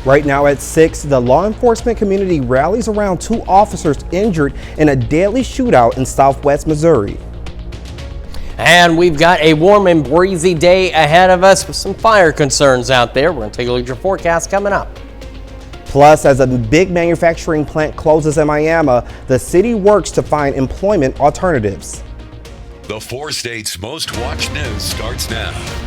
Right now at 6, the law enforcement community rallies around 2 officers injured in a deadly shootout in southwest Missouri. And we've got a warm and breezy day ahead of us with some fire concerns out there. We're going to take a look at your forecast coming up. Plus, as a big manufacturing plant closes in Miami, the city works to find employment alternatives. The 4 states' most watched news starts now.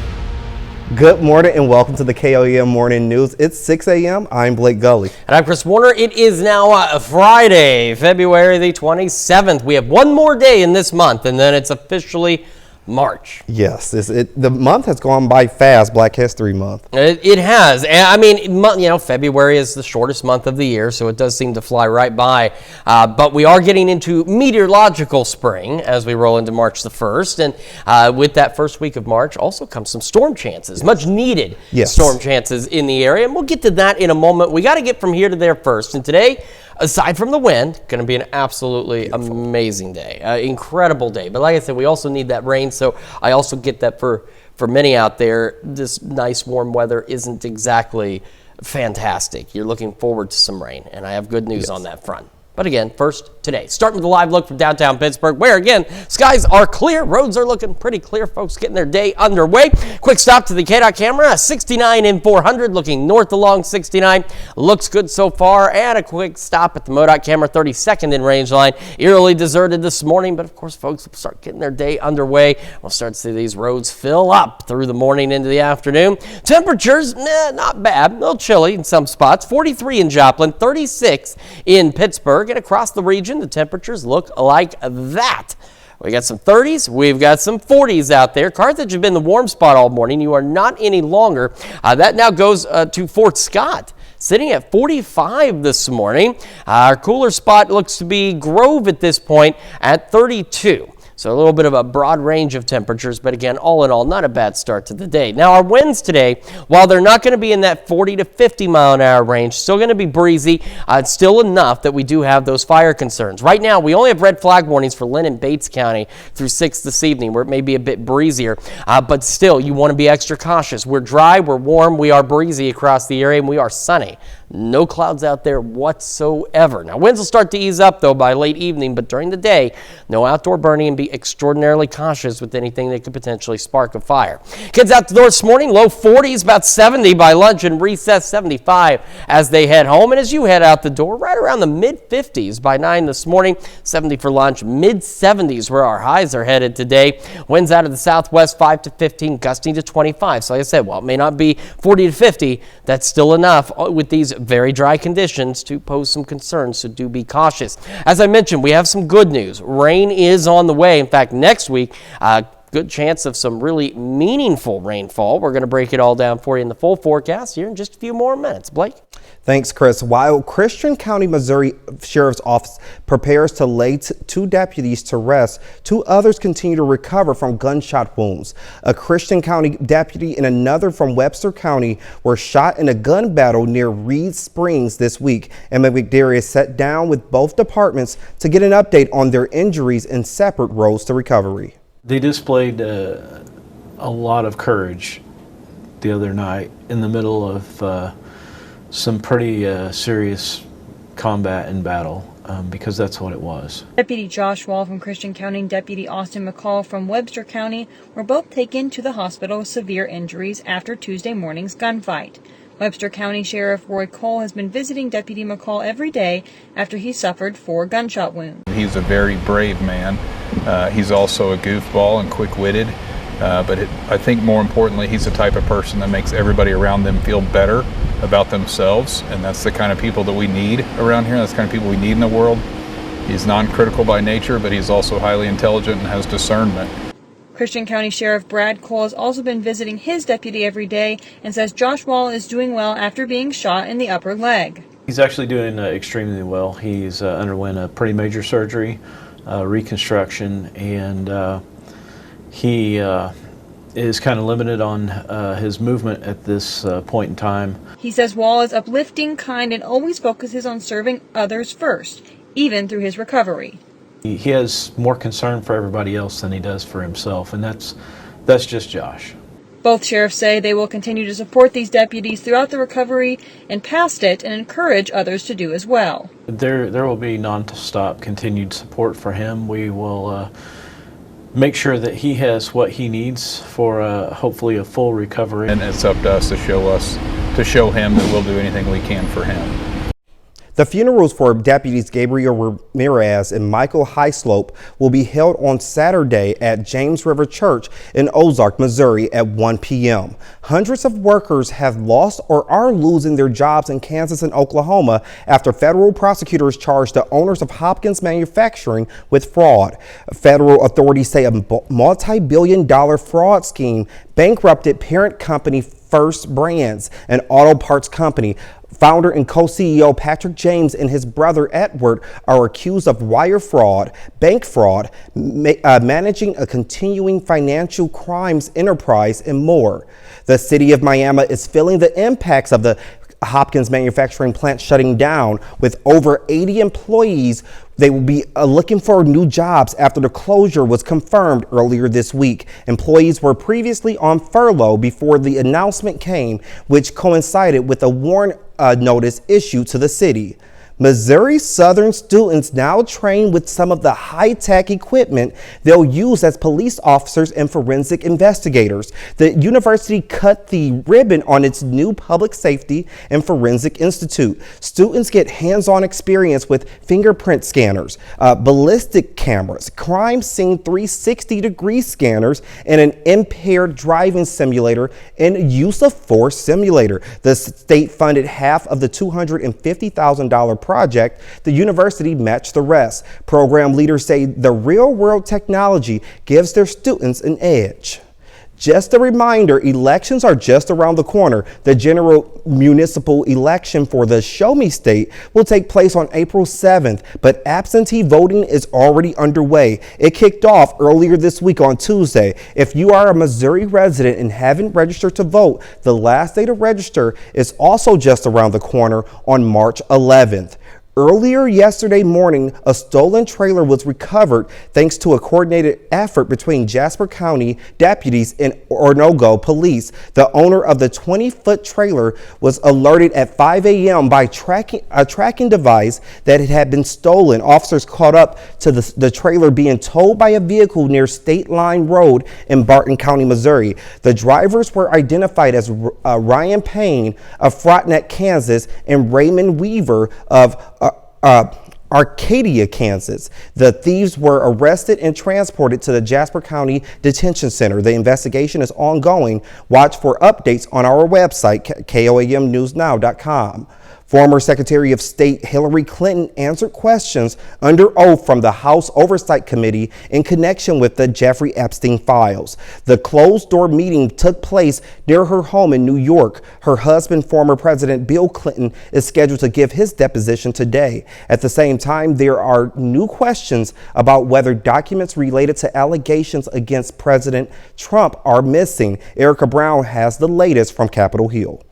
Good morning and welcome to the KOEM Morning News. It's 6 a.m. I'm Blake Gully. And I'm Chris Warner. It is now Friday, February the 27th. We have one more day in this month and then it's officially March. Yes, the month has gone by fast, Black History Month. It has. I mean, February is the shortest month of the year, so it does seem to fly right by. But we are getting into meteorological spring as we roll into March the 1st. And with that first week of March also comes some storm chances, much needed storm chances in the area. And we'll get to that in a moment. We got to get from here to there first. And today, aside from the wind, going to be an absolutely amazing day, incredible day. But like I said, we also need that rain, so I also get that for many out there, this nice warm weather isn't exactly fantastic. You're looking forward to some rain, and I have good news on that front. But again, first today, starting with a live look from downtown Pittsburgh, where again, skies are clear, roads are looking pretty clear, folks getting their day underway. Quick stop to the KDOT camera, 69 in 400, looking north along 69, looks good so far, and a quick stop at the MoDOT camera, 32nd in range line, eerily deserted this morning, but of course, folks will start getting their day underway. We'll start to see these roads fill up through the morning into the afternoon. Temperatures, not bad, a little chilly in some spots, 43 in Joplin, 36 in Pittsburgh. And across the region, the temperatures look like that. We got some 30s, we've got some 40s out there. Carthage has been the warm spot all morning. You are not any longer. That now goes to Fort Scott, sitting at 45 this morning. Our cooler spot looks to be Grove at this point at 32. So a little bit of a broad range of temperatures, but again, all in all, not a bad start to the day. Now, our winds today, while they're not going to be in that 40 to 50 mile an hour range, still going to be breezy. It's still enough that we do have those fire concerns. Right now, we only have red flag warnings for Lynn and Bates County through 6 this evening, where it may be a bit breezier, but still, you want to be extra cautious. We're dry, we're warm, we are breezy across the area, and we are sunny. No clouds out there whatsoever. Now, winds will start to ease up, though, by late evening, but during the day, no outdoor burning and be extraordinarily cautious with anything that could potentially spark a fire. Kids out the door this morning, low 40s, about 70 by lunch and recess, 75 as they head home. And as you head out the door, right around the mid-50s by 9 this morning, 70 for lunch, mid-70s where our highs are headed today. Winds out of the southwest, 5 to 15, gusting to 25. So like I said, while it may not be 40 to 50, that's still enough with these very dry conditions to pose some concerns, so do be cautious. As I mentioned, we have some good news. Rain is on the way. In fact, next week, good chance of some really meaningful rainfall. We're going to break it all down for you in the full forecast here in just a few more minutes. Blake? Thanks, Chris. While Christian County, Missouri Sheriff's Office prepares to lay 2 deputies to rest, 2 others continue to recover from gunshot wounds. A Christian County deputy and another from Webster County were shot in a gun battle near Reed Springs this week. Emma McDerry sat down with both departments to get an update on their injuries and separate roads to recovery. They displayed a lot of courage the other night in the middle of some pretty serious combat and battle, because that's what it was. Deputy Josh Wall from Christian County and Deputy Austin McCall from Webster County were both taken to the hospital with severe injuries after Tuesday morning's gunfight. Webster County Sheriff Roy Cole has been visiting Deputy McCall every day after he suffered 4 gunshot wounds. He's a very brave man. He's also a goofball and quick-witted, but I think more importantly, he's the type of person that makes everybody around them feel better about themselves, and that's the kind of people that we need around here. That's the kind of people we need in the world. He's non-critical by nature, but he's also highly intelligent and has discernment. Christian County Sheriff Brad Cole has also been visiting his deputy every day and says Josh Wall is doing well after being shot in the upper leg. He's actually doing extremely well. He's underwent a pretty major surgery, reconstruction, and he is kind of limited on his movement at this point in time. He says Wall is uplifting, kind, and always focuses on serving others first, even through his recovery. He has more concern for everybody else than he does for himself, and that's just Josh. Both sheriffs say they will continue to support these deputies throughout the recovery and past it and encourage others to do as well. There will be non-stop continued support for him. We will make sure that he has what he needs for hopefully a full recovery. And it's up to us to show him that we'll do anything we can for him. The funerals for deputies Gabriel Ramirez and Michael Highslope will be held on Saturday at James River Church in Ozark, Missouri at 1 p.m. Hundreds of workers have lost or are losing their jobs in Kansas and Oklahoma after federal prosecutors charged the owners of Hopkins Manufacturing with fraud. Federal authorities say a multi-billion-dollar fraud scheme bankrupted parent company First Brands, an auto parts company. Founder and co-CEO Patrick James and his brother Edward are accused of wire fraud, bank fraud, managing a continuing financial crimes enterprise, and more. The city of Miami is feeling the impacts of the Hopkins manufacturing plant shutting down. With over 80 employees, they will be looking for new jobs after the closure was confirmed earlier this week. Employees were previously on furlough before the announcement came, which coincided with a warrant notice issued to the city. Missouri Southern students now train with some of the high-tech equipment they'll use as police officers and forensic investigators. The university cut the ribbon on its new Public Safety and Forensic Institute. Students get hands-on experience with fingerprint scanners, ballistic cameras, crime scene 360-degree scanners, and an impaired driving simulator and use of force simulator. The state funded half of the $250,000 project. The university matched the rest. Program leaders say the real-world technology gives their students an edge. Just a reminder, elections are just around the corner. The general municipal election for the Show Me State will take place on April 7th, but absentee voting is already underway. It kicked off earlier this week on Tuesday. If you are a Missouri resident and haven't registered to vote, the last day to register is also just around the corner on March 11th. Earlier yesterday morning, a stolen trailer was recovered thanks to a coordinated effort between Jasper County deputies and Ornogo police. The owner of the 20-foot trailer was alerted at 5 a.m. by a tracking device that it had been stolen. Officers caught up to the trailer being towed by a vehicle near State Line Road in Barton County, Missouri. The drivers were identified as Ryan Payne of Frontenac, Kansas, and Raymond Weaver of Arcadia, Kansas. The thieves were arrested and transported to the Jasper County Detention Center. The investigation is ongoing. Watch for updates on our website, KOAMnewsnow.com. Former Secretary of State Hillary Clinton answered questions under oath from the House Oversight Committee in connection with the Jeffrey Epstein files. The closed-door meeting took place near her home in New York. Her husband, former President Bill Clinton, is scheduled to give his deposition today. At the same time, there are new questions about whether documents related to allegations against President Trump are missing. Erica Brown has the latest from Capitol Hill.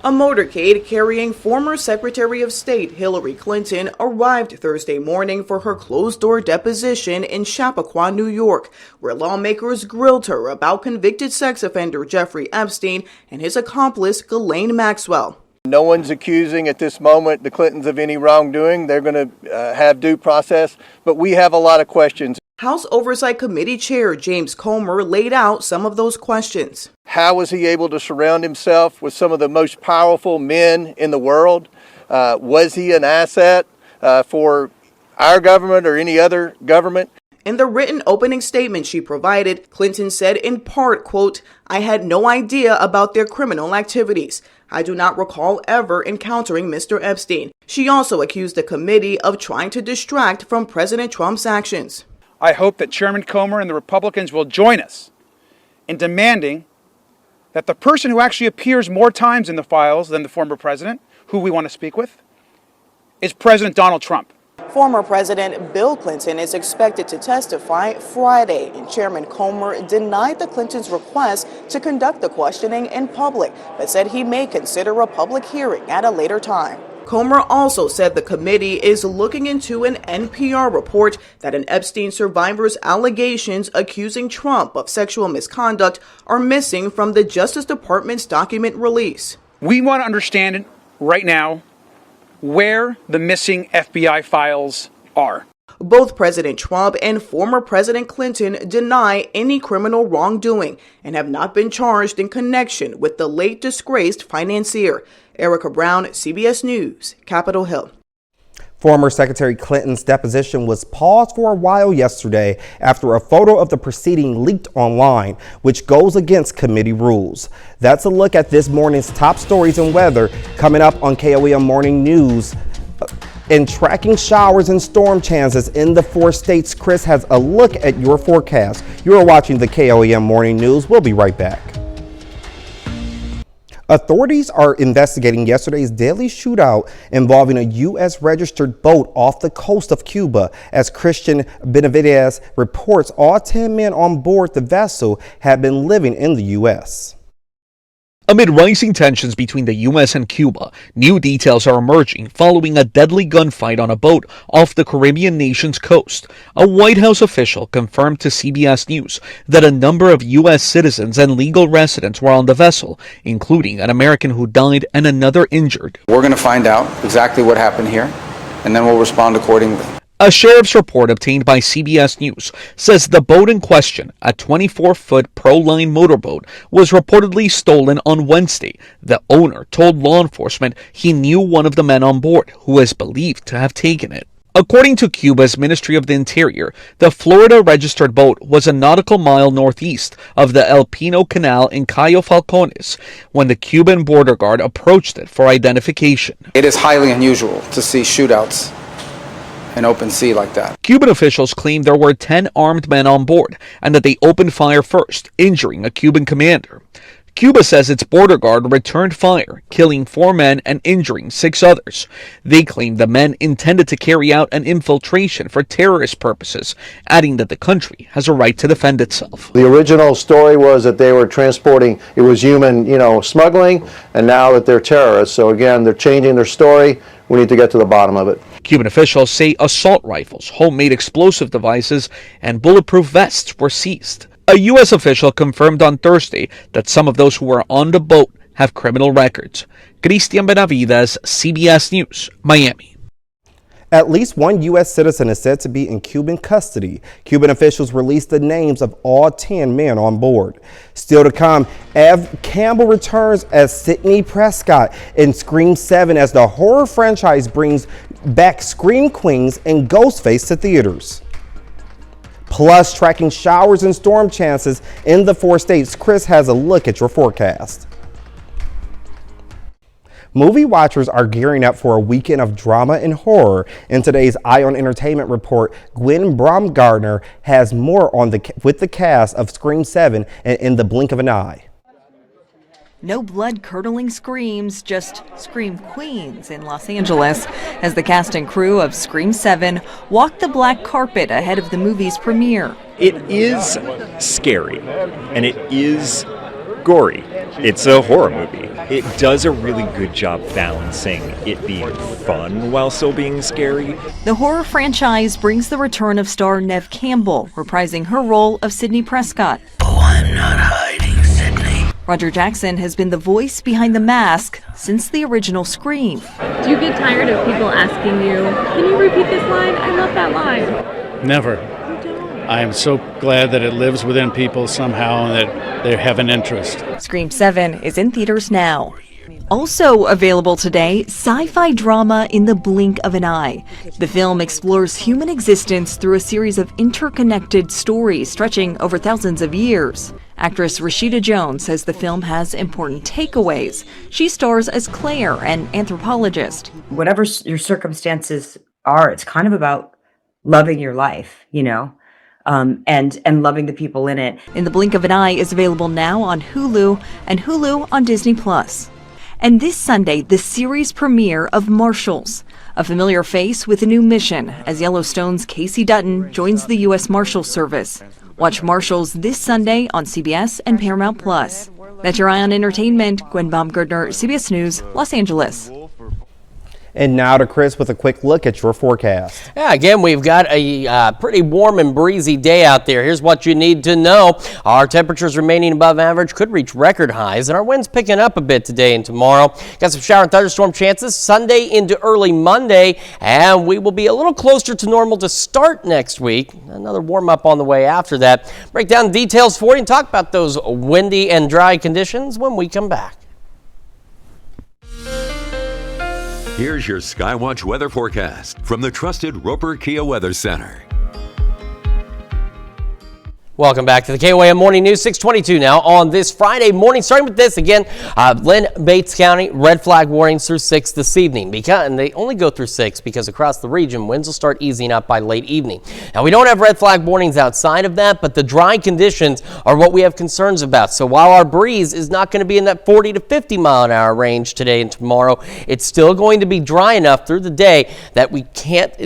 A motorcade carrying former Secretary of State Hillary Clinton arrived Thursday morning for her closed-door deposition in Chappaqua, New York, where lawmakers grilled her about convicted sex offender Jeffrey Epstein and his accomplice Ghislaine Maxwell. No one's accusing at this moment the Clintons of any wrongdoing. They're going to have due process, but we have a lot of questions. House Oversight Committee Chair James Comer laid out some of those questions. How was he able to surround himself with some of the most powerful men in the world? Was he an asset for our government or any other government? In the written opening statement she provided, Clinton said in part, quote, "I had no idea about their criminal activities. I do not recall ever encountering Mr. Epstein." She also accused the committee of trying to distract from President Trump's actions. I hope that Chairman Comer and the Republicans will join us in demanding that the person who actually appears more times in the files than the former president, who we want to speak with, is President Donald Trump. Former President Bill Clinton is expected to testify Friday, and Chairman Comer denied the Clintons' request to conduct the questioning in public, but said he may consider a public hearing at a later time. Comer also said the committee is looking into an NPR report that an Epstein survivor's allegations accusing Trump of sexual misconduct are missing from the Justice Department's document release. We want to understand right now where the missing FBI files are. Both President Trump and former President Clinton deny any criminal wrongdoing and have not been charged in connection with the late disgraced financier. Erica Brown, CBS News, Capitol Hill. Former Secretary Clinton's deposition was paused for a while yesterday after a photo of the proceeding leaked online, which goes against committee rules. That's a look at this morning's top stories and weather coming up on KOEM Morning News. In tracking showers and storm chances in the 4 states, Chris has a look at your forecast. You are watching the KOEM Morning News. We'll be right back. Authorities are investigating yesterday's deadly shootout involving a U.S. registered boat off the coast of Cuba. As Christian Benavides reports, all 10 men on board the vessel had been living in the U.S. Amid rising tensions between the U.S. and Cuba, new details are emerging following a deadly gunfight on a boat off the Caribbean nation's coast. A White House official confirmed to CBS News that a number of U.S. citizens and legal residents were on the vessel, including an American who died and another injured. We're going to find out exactly what happened here, and then we'll respond accordingly. A sheriff's report obtained by CBS News says the boat in question, a 24-foot Proline motorboat, was reportedly stolen on Wednesday. The owner told law enforcement he knew one of the men on board, who is believed to have taken it. According to Cuba's Ministry of the Interior, the Florida-registered boat was a nautical mile northeast of the El Pino Canal in Cayo Falcones when the Cuban border guard approached it for identification. It is highly unusual to see shootouts in open sea like that. Cuban officials claim there were 10 armed men on board and that they opened fire first, injuring a Cuban commander. Cuba says its border guard returned fire, killing 4 men and injuring 6 others. They claim the men intended to carry out an infiltration for terrorist purposes, adding that the country has a right to defend itself. The original story was that they were transporting, it was human, smuggling, and now that they're terrorists. So again, they're changing their story. We need to get to the bottom of it. Cuban officials say assault rifles, homemade explosive devices, and bulletproof vests were seized. A U.S. official confirmed on Thursday that some of those who were on the boat have criminal records. Christian Benavides, CBS News, Miami. At least one U.S. citizen is said to be in Cuban custody. Cuban officials released the names of all 10 men on board. Still to come, Ev Campbell returns as Sidney Prescott in Scream 7 as the horror franchise brings back Scream Queens and Ghostface to theaters. Plus, tracking showers and storm chances in the 4 states. Chris has a look at your forecast. Movie watchers are gearing up for a weekend of drama and horror. In today's Eye on Entertainment report, Gwen Baumgartner has more on with the cast of Scream 7 and In the Blink of an Eye. No blood-curdling screams, just Scream Queens in Los Angeles as the cast and crew of Scream 7 walk the black carpet ahead of the movie's premiere. It is scary, and it is gory. It's a horror movie. It does a really good job balancing it being fun while still being scary. The horror franchise brings the return of star Neve Campbell, reprising her role of Sidney Prescott. Oh, I'm not hiding, Sidney. Roger Jackson has been the voice behind the mask since the original Scream. Do you get tired of people asking you, can you repeat this line? I love that line. Never. I am so glad that it lives within people somehow and that they have an interest. Scream 7 is in theaters now. Also available today, sci-fi drama In the Blink of an Eye. The film explores human existence through a series of interconnected stories stretching over thousands of years. Actress Rashida Jones says the film has important takeaways. She stars as Claire, an anthropologist. Whatever your circumstances are, it's kind of about loving your life, and loving the people in it. In the Blink of an Eye is available now on Hulu and Hulu on Disney+. And this Sunday, the series premiere of Marshals, a familiar face with a new mission as Yellowstone's Casey Dutton joins the U.S. Marshal Service. Watch Marshals this Sunday on CBS and Paramount+. That's your Eye on Entertainment. Gwen Baumgartner, CBS News, Los Angeles. And now to Chris with a quick look at your forecast. Yeah, again, we've got a pretty warm and breezy day out there. Here's what you need to know. Our temperatures remaining above average, could reach record highs, and our winds picking up a bit today and tomorrow. Got some shower and thunderstorm chances Sunday into early Monday, and we will be a little closer to normal to start next week. Another warm up on the way after that. Break down details for you and talk about those windy and dry conditions when we come back. Here's your Skywatch weather forecast from the trusted Roper Kia Weather Center. Welcome back to the KOAM Morning News, 622 now on this Friday morning. Starting with this again, Lynn, Bates County, red flag warnings through 6 this evening. And they only go through 6 because across the region, winds will start easing up by late evening. Now, we don't have red flag warnings outside of that, but the dry conditions are what we have concerns about. So while our breeze is not going to be in that 40 to 50 mile an hour range today and tomorrow, it's still going to be dry enough through the day that we can't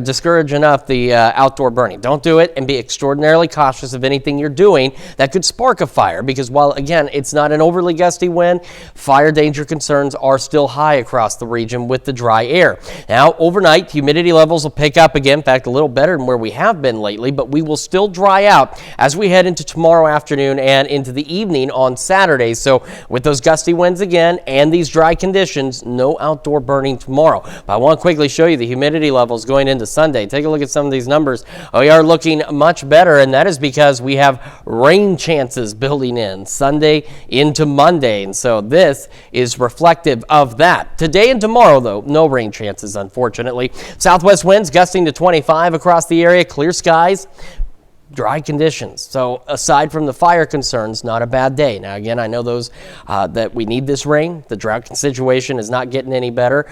discourage enough the outdoor burning. Don't do it, and be extraordinarily cautious of anything you're doing that could spark a fire, because while again it's not an overly gusty wind, fire danger concerns are still high across the region with the dry air. Now overnight, humidity levels will pick up again, in fact a little better than where we have been lately, but we will still dry out as we head into tomorrow afternoon and into the evening on Saturday. So with those gusty winds again and these dry conditions, no outdoor burning tomorrow. But I want to quickly show you the humidity levels going into Sunday. Take a look at some of these numbers. We are looking much better, and that is because we have rain chances building in Sunday into Monday, and so this is reflective of that. Today and tomorrow, though, no rain chances, unfortunately. Southwest winds gusting to 25 across the area, clear skies, dry conditions. So aside from the fire concerns, not a bad day. Now again, I know those that we need this rain. The drought situation is not getting any better.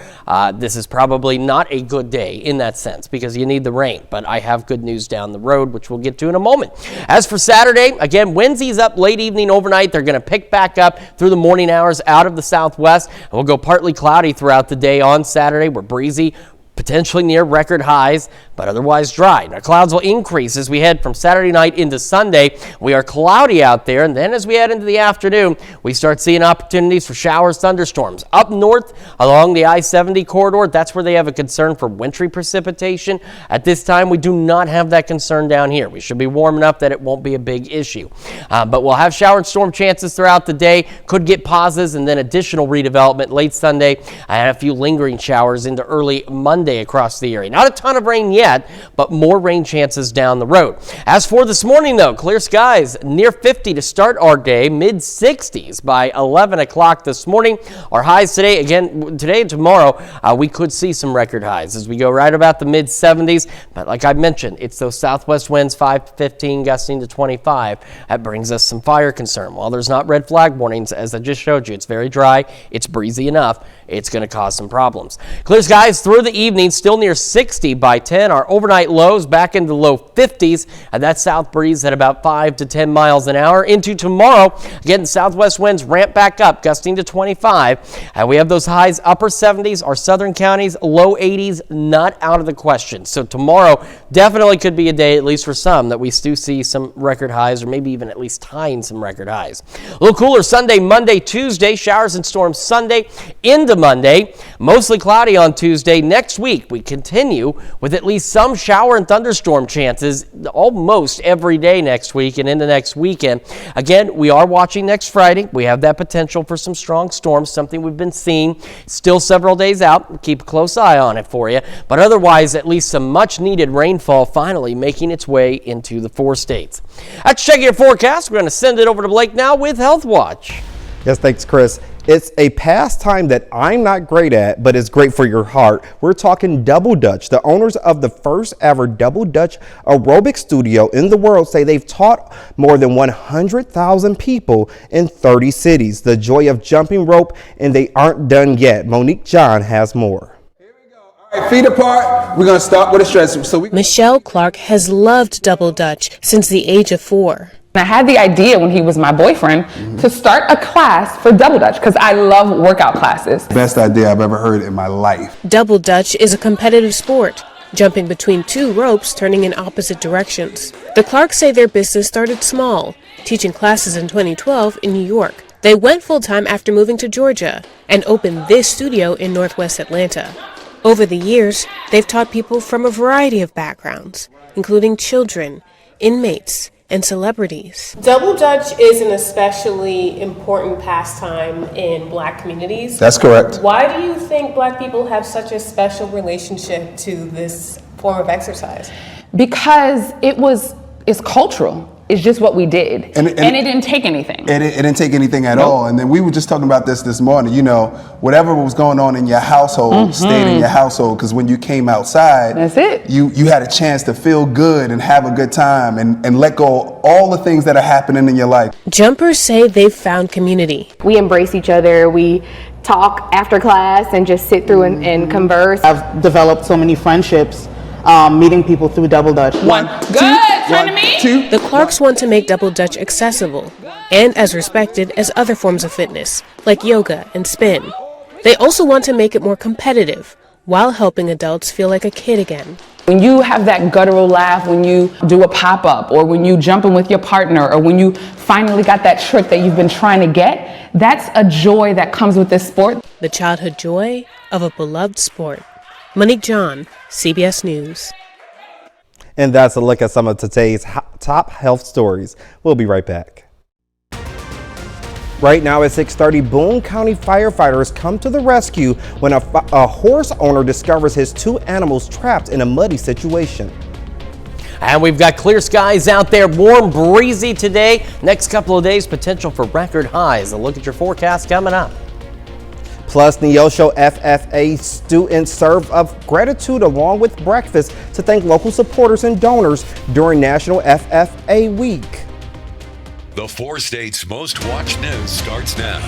This is probably not a good day in that sense because you need the rain, but I have good news down the road, which we'll get to in a moment. As for Saturday, again, winds ease up late evening overnight. They're going to pick back up through the morning hours out of the southwest, and we'll go partly cloudy throughout the day on Saturday. We're breezy, potentially near record highs, but otherwise dry. Now, clouds will increase as we head from Saturday night into Sunday. We are cloudy out there, and then as we head into the afternoon, we start seeing opportunities for showers, thunderstorms. Up north along the I-70 corridor, that's where they have a concern for wintry precipitation. At this time, we do not have that concern down here. We should be warm enough that it won't be a big issue. But we'll have shower and storm chances throughout the day. Could get pauses and then additional redevelopment late Sunday. I had a few lingering showers into early Monday across the area. Not a ton of rain yet, but more rain chances down the road. As for this morning, though, clear skies, near 50 to start our day, mid-60s by 11 o'clock this morning. Our highs today, again, today and tomorrow, we could see some record highs as we go right about the mid-70s. But like I mentioned, it's those southwest winds, 5 to 15, gusting to 25. That brings us some fire concern. While there's not red flag warnings, as I just showed you, it's very dry, it's breezy enough, it's going to cause some problems. Clear skies through the evening, still near 60 by 10. Our overnight lows back into the low 50s, and that south breeze at about 5 to 10 miles an hour. Into tomorrow, again, southwest winds ramp back up, gusting to 25, and we have those highs upper 70s. Our southern counties, low 80s, not out of the question. So tomorrow definitely could be a day, at least for some, that we do see some record highs, or maybe even at least tying some record highs. A little cooler Sunday, Monday, Tuesday, showers and storms Sunday into Monday, mostly cloudy on Tuesday. Next week, we continue with at least some shower and thunderstorm chances almost every day next week and into next weekend. Again, we are watching next Friday. We have that potential for some strong storms, something we've been seeing still several days out. We'll keep a close eye on it for you. But otherwise, at least some much needed rainfall finally making its way into the 4 states. That's checking your forecast. We're going to send it over to Blake now with Health Watch. Yes, thanks, Chris. It's a pastime that I'm not great at, but it's great for your heart. We're talking Double Dutch. The owners of the first ever Double Dutch aerobic studio in the world say they've taught more than 100,000 people in 30 cities the joy of jumping rope, and they aren't done yet. Monique John has more. All right, feet apart. We're going to start with a stretch. Michelle Clark has loved Double Dutch since the age of 4. I had the idea when he was my boyfriend to start a class for Double Dutch because I love workout classes. Best idea I've ever heard in my life. Double Dutch is a competitive sport, jumping between 2 ropes turning in opposite directions. The Clarks say their business started small, teaching classes in 2012 in New York. They went full-time after moving to Georgia and opened this studio in Northwest Atlanta. Over the years, they've taught people from a variety of backgrounds, including children, inmates, and celebrities. Double Dutch is an especially important pastime in Black communities. That's correct. Why do you think Black people have such a special relationship to this form of exercise? Because it's cultural. It's just what we did. And it didn't take anything. It didn't take anything at all. And then we were just talking about this morning, you know, whatever was going on in your household, stayed in your household, because when you came outside, that's it. You had a chance to feel good and have a good time and let go of all the things that are happening in your life. Jumpers say they've found community. We embrace each other. We talk after class and just sit through and converse. I've developed so many friendships meeting people through Double Dutch. The Clarks want to make Double Dutch accessible and as respected as other forms of fitness, like yoga and spin. They also want to make it more competitive while helping adults feel like a kid again. When you have that guttural laugh, when you do a pop-up, or when you jump in with your partner, or when you finally got that trick that you've been trying to get, that's a joy that comes with this sport. The childhood joy of a beloved sport. Monique John, CBS News. And that's a look at some of today's top health stories. We'll be right back. Right now at 6:30, Boone County firefighters come to the rescue when a horse owner discovers his two animals trapped in a muddy situation. And we've got clear skies out there, warm, breezy today. Next couple of days, potential for record highs. A look at your forecast coming up. Plus, Neosho FFA students serve up gratitude along with breakfast to thank local supporters and donors during National FFA Week. The 4 states' most watched news starts now.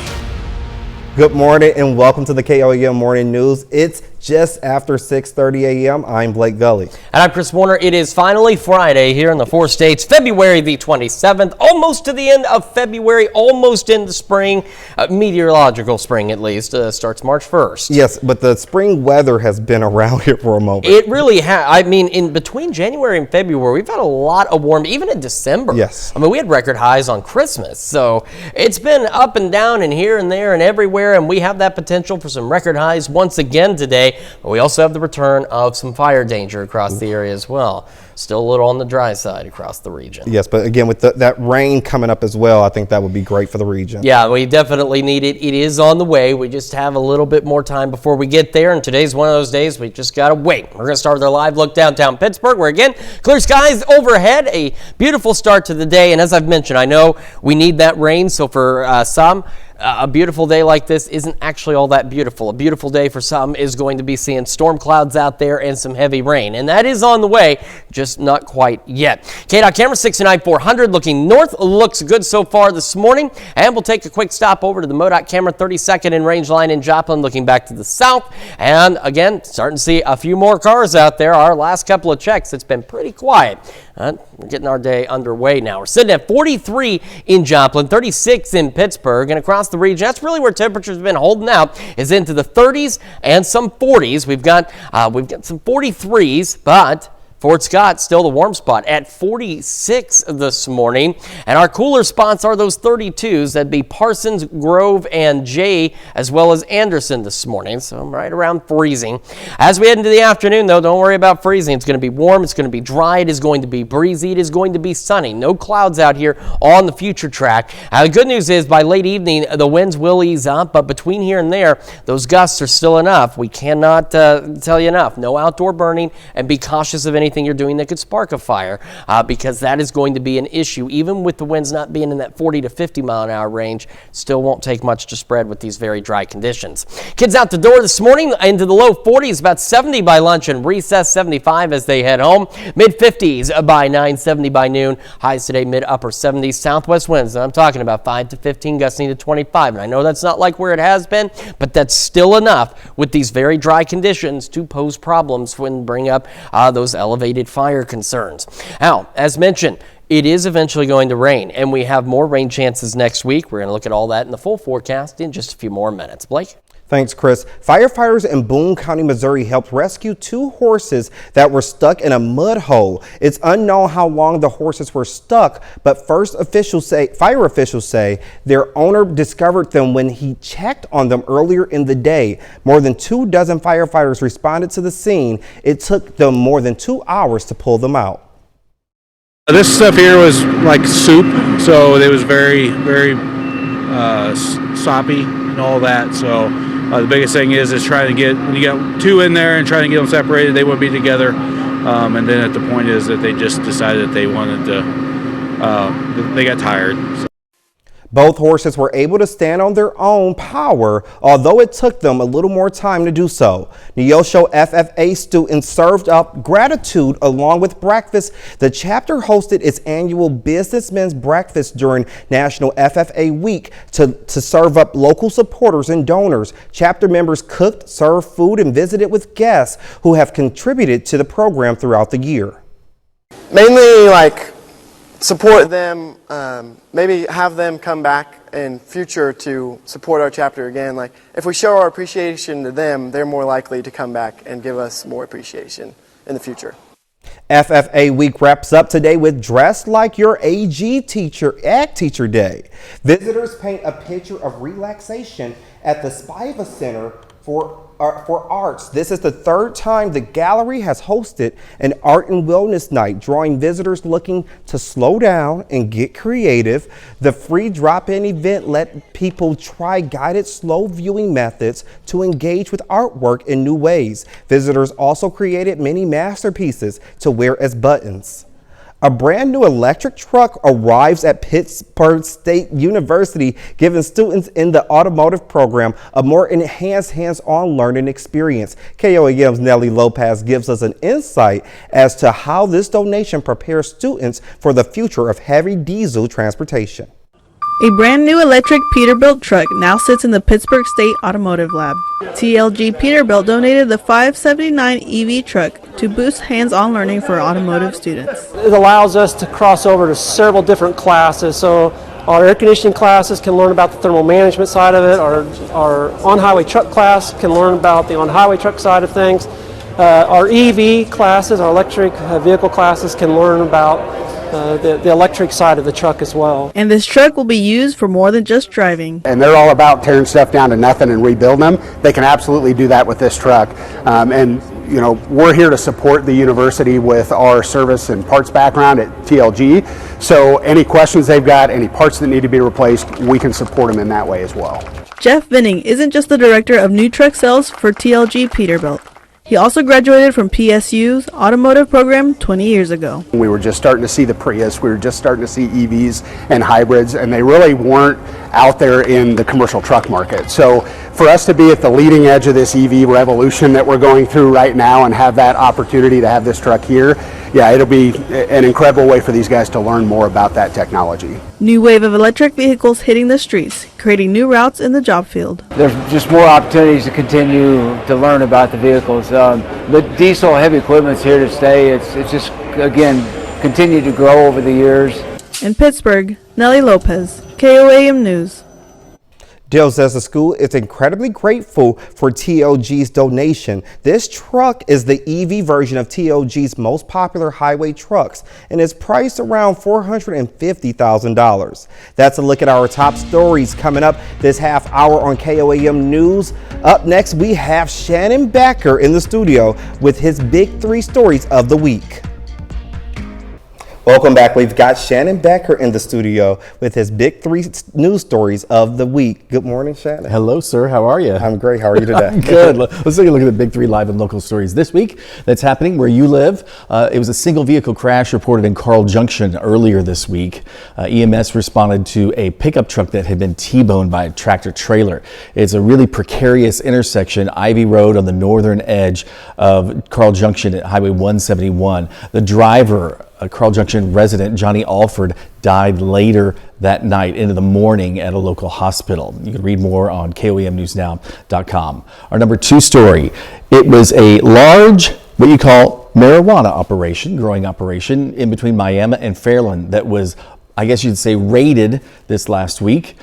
Good morning and welcome to the KOAM Morning News. It's just after 6:30 a.m. I'm Blake Gully. And I'm Chris Warner. It is finally Friday here in the 4 states, February the 27th, almost to the end of February, almost in the spring, meteorological spring at least, starts March 1st. Yes, but the spring weather has been around here for a moment. It really has. I mean, in between January and February, we've had a lot of warm, even in December. Yes. I mean, we had record highs on Christmas. So it's been up and down and here and there and everywhere, and we have that potential for some record highs once again today. But we also have the return of some fire danger across the area as well. Still a little on the dry side across the region. Yes, but again, with that rain coming up as well, I think that would be great for the region. Yeah, we definitely need it. It is on the way. We just have a little bit more time before we get there, and today's one of those days we just got to wait. We're going to start with our live look downtown Pittsburgh, where again, clear skies overhead, a beautiful start to the day, and as I've mentioned, I know we need that rain, so for some, a beautiful day like this isn't actually all that beautiful. A beautiful day for some is going to be seeing storm clouds out there and some heavy rain. And that is on the way, just not quite yet. KDOT camera 69-400 looking north. Looks good so far this morning. And we'll take a quick stop over to the MoDOT camera 32nd and range line in Joplin looking back to the south. And again, starting to see a few more cars out there. Our last couple of checks, it's been pretty quiet. We're getting our day underway now. We're sitting at 43 in Joplin, 36 in Pittsburgh, and across the region, that's really where temperatures have been holding out, is into the 30s and some 40s. We've got some 43s, but Fort Scott still the warm spot at 46 this morning. And our cooler spots are those 32s. That'd be Parsons, Grove, and Jay, as well as Anderson this morning. So I'm right around freezing. As we head into the afternoon, though, don't worry about freezing. It's going to be warm. It's going to be dry. It is going to be breezy. It is going to be sunny. No clouds out here on the future track. The good news is by late evening, the winds will ease up. But between here and there, those gusts are still enough. We cannot tell you enough. No outdoor burning, and be cautious of anything you're doing that could spark a fire because that is going to be an issue. Even with the winds not being in that 40 to 50 mile an hour range, still won't take much to spread with these very dry conditions. Kids out the door this morning into the low 40s, about 70 by lunch and recess, 75 as they head home. Mid 50s by 9, 70 by noon. Highs today mid upper 70s. Southwest winds, and I'm talking about 5 to 15, gusting to 25. And I know that's not like where it has been, but that's still enough with these very dry conditions to pose problems when bring up those elevated fire concerns. Now, as mentioned, it is eventually going to rain, and we have more rain chances next week. We're going to look at all that in the full forecast in just a few more minutes. Blake? Thanks, Chris. Firefighters in Boone County, Missouri helped rescue 2 horses that were stuck in a mud hole. It's unknown how long the horses were stuck, but fire officials say their owner discovered them when he checked on them earlier in the day. More than 24 firefighters responded to the scene. It took them more than 2 hours to pull them out. This stuff here was like soup, so it was very, very soppy and all that. So the biggest thing is trying to get, when you got 2 in there and trying to get them separated, they wouldn't be together. And then at the point is that they just decided that they wanted to, they got tired. So. Both horses were able to stand on their own power, although it took them a little more time to do so. Neosho FFA students served up gratitude along with breakfast. The chapter hosted its annual Businessmen's Breakfast during National FFA Week to serve up local supporters and donors. Chapter members cooked, served food, and visited with guests who have contributed to the program throughout the year. Mainly support them, maybe have them come back in future to support our chapter again. Like if we show our appreciation to them, they're more likely to come back and give us more appreciation in the future. FFA Week wraps up today with Dress Like Your AG Teacher Ag Teacher Day. Visitors paint a picture of relaxation at the Spiva Center for Arts. This is the 3rd time the gallery has hosted an art and wellness night, drawing visitors looking to slow down and get creative. The free drop-in event let people try guided slow viewing methods to engage with artwork in new ways. Visitors also created many masterpieces to wear as buttons. A brand new electric truck arrives at Pittsburgh State University, giving students in the automotive program a more enhanced hands-on learning experience. KOAM's Nellie Lopez gives us an insight as to how this donation prepares students for the future of heavy diesel transportation. A brand new electric Peterbilt truck now sits in the Pittsburgh State Automotive Lab. TLG Peterbilt donated the 579 EV truck to boost hands-on learning for automotive students. It allows us to cross over to several different classes. So our air conditioning classes can learn about the thermal management side of it. Our on-highway truck class can learn about the on-highway truck side of things. Our EV classes, our electric vehicle classes, can learn about the electric side of the truck as well. And this truck will be used for more than just driving. And they're all about tearing stuff down to nothing and rebuilding them. They can absolutely do that with this truck. And you know, we're here to support the university with our service and parts background at TLG. So any questions they've got, any parts that need to be replaced, we can support them in that way as well. Jeff Vinning isn't just the director of new truck sales for TLG Peterbilt. He also graduated from PSU's automotive program 20 years ago. We were just starting to see the Prius, we were just starting to see EVs and hybrids, and they really weren't out there in the commercial truck market. So for us to be at the leading edge of this EV revolution that we're going through right now and have that opportunity to have this truck here, yeah, it'll be an incredible way for these guys to learn more about that technology. New wave of electric vehicles hitting the streets, creating new routes in the job field. There's just more opportunities to continue to learn about the vehicles. The diesel heavy equipment's here to stay. It's just, again, continue to grow over the years. In Pittsburgh, Nellie Lopez, KOAM News. Dale says the school is incredibly grateful for TLG's donation. This truck is the EV version of TLG's most popular highway trucks and is priced around $450,000. That's a look at our top stories coming up this half hour on KOAM News. Up next, we have Shannon Becker in the studio with his big 3 stories of the week. Welcome back. We've got Shannon Becker in the studio with his big 3 news stories of the week. Good morning, Shannon. Hello, sir. How are you? I'm great. How are you today? I'm good. Let's take a look at the big 3 live and local stories this week that's happening where you live. It was a single vehicle crash reported in Carl Junction earlier this week. EMS responded to a pickup truck that had been T-boned by a tractor trailer. It's a really precarious intersection, Ivy Road on the northern edge of Carl Junction at Highway 171. The driver, a Carl Junction resident, Johnny Alford, died later that night into the morning at a local hospital. You can read more on KOAMNewsNow.com. Our number 2 story, it was a large, what you call marijuana operation, growing operation in between Miami and Fairland that was, I guess you'd say, raided this last week.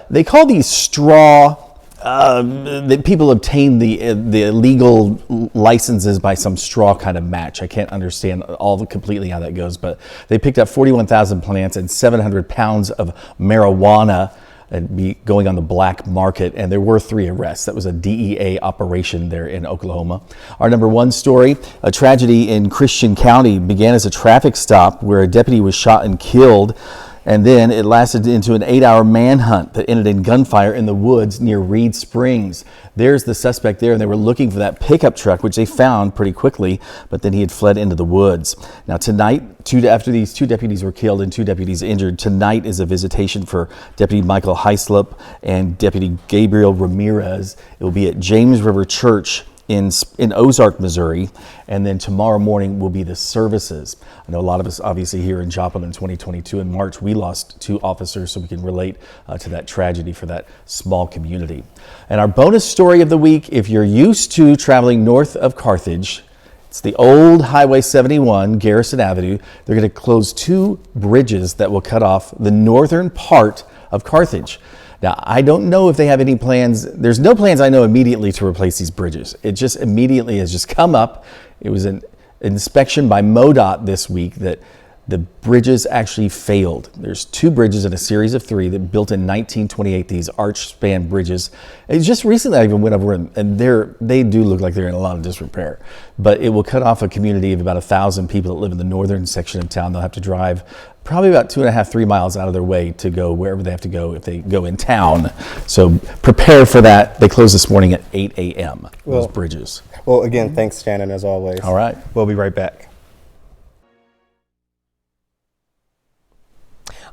They call these straw. That people obtain the legal licenses by some straw kind of match. I can't understand completely how that goes, but they picked up 41,000 plants and 700 pounds of marijuana and be going on the black market, and there were 3 arrests. That was a DEA operation there in Oklahoma. Our number 1 story, a tragedy in Christian County began as a traffic stop where a deputy was shot and killed, and then it lasted into an 8-hour manhunt that ended in gunfire in the woods near Reed Springs. There's the suspect there, and they were looking for that pickup truck, which they found pretty quickly, but then he had fled into the woods. Now tonight, after these 2 deputies were killed and 2 deputies injured, tonight is a visitation for Deputy Michael Heislop and Deputy Gabriel Ramirez. It will be at James River Church in Ozark, Missouri, and then tomorrow morning will be the services. I know a lot of us obviously here in Joplin in 2022 in March, we lost 2 officers, so we can relate to that tragedy for that small community. And our bonus story of the week, if you're used to traveling north of Carthage, it's the old Highway 71, Garrison Avenue. They're going to close 2 bridges that will cut off the northern part of Carthage. Now, I don't know if they have any plans. There's no plans I know immediately to replace these bridges. It just immediately has just come up. It was an inspection by MoDOT this week that the bridges actually failed. There's 2 bridges in a series of 3 that built in 1928, these arch span bridges. And just recently I even went over and they do look like they're in a lot of disrepair. But it will cut off a community of about 1,000 people that live in the northern section of town. They'll have to drive probably about 2.5-3 miles out of their way to go wherever they have to go if they go in town. So prepare for that. They close this morning at 8 a.m., those bridges. Well, again, thanks, Shannon, as always. All right. We'll be right back.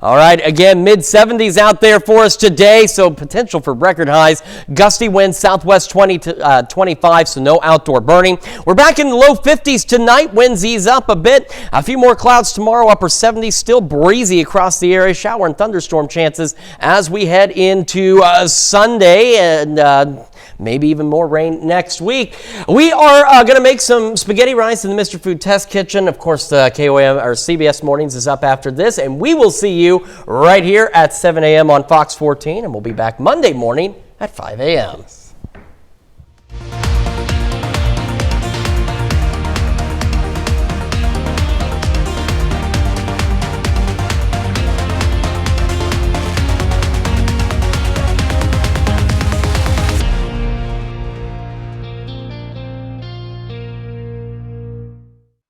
All right, again, mid-70s out there for us today, so potential for record highs. Gusty winds southwest 20 to 25, so no outdoor burning. We're back in the low 50s tonight. Winds ease up a bit. A few more clouds tomorrow, upper 70s, still breezy across the area. Shower and thunderstorm chances as we head into Sunday and maybe even more rain next week. We are going to make some spaghetti rice in the Mr. Food Test Kitchen. Of course, the KOM or CBS Mornings is up after this, and we will see you right here at 7 a.m. on Fox 14, and we'll be back Monday morning at 5 a.m.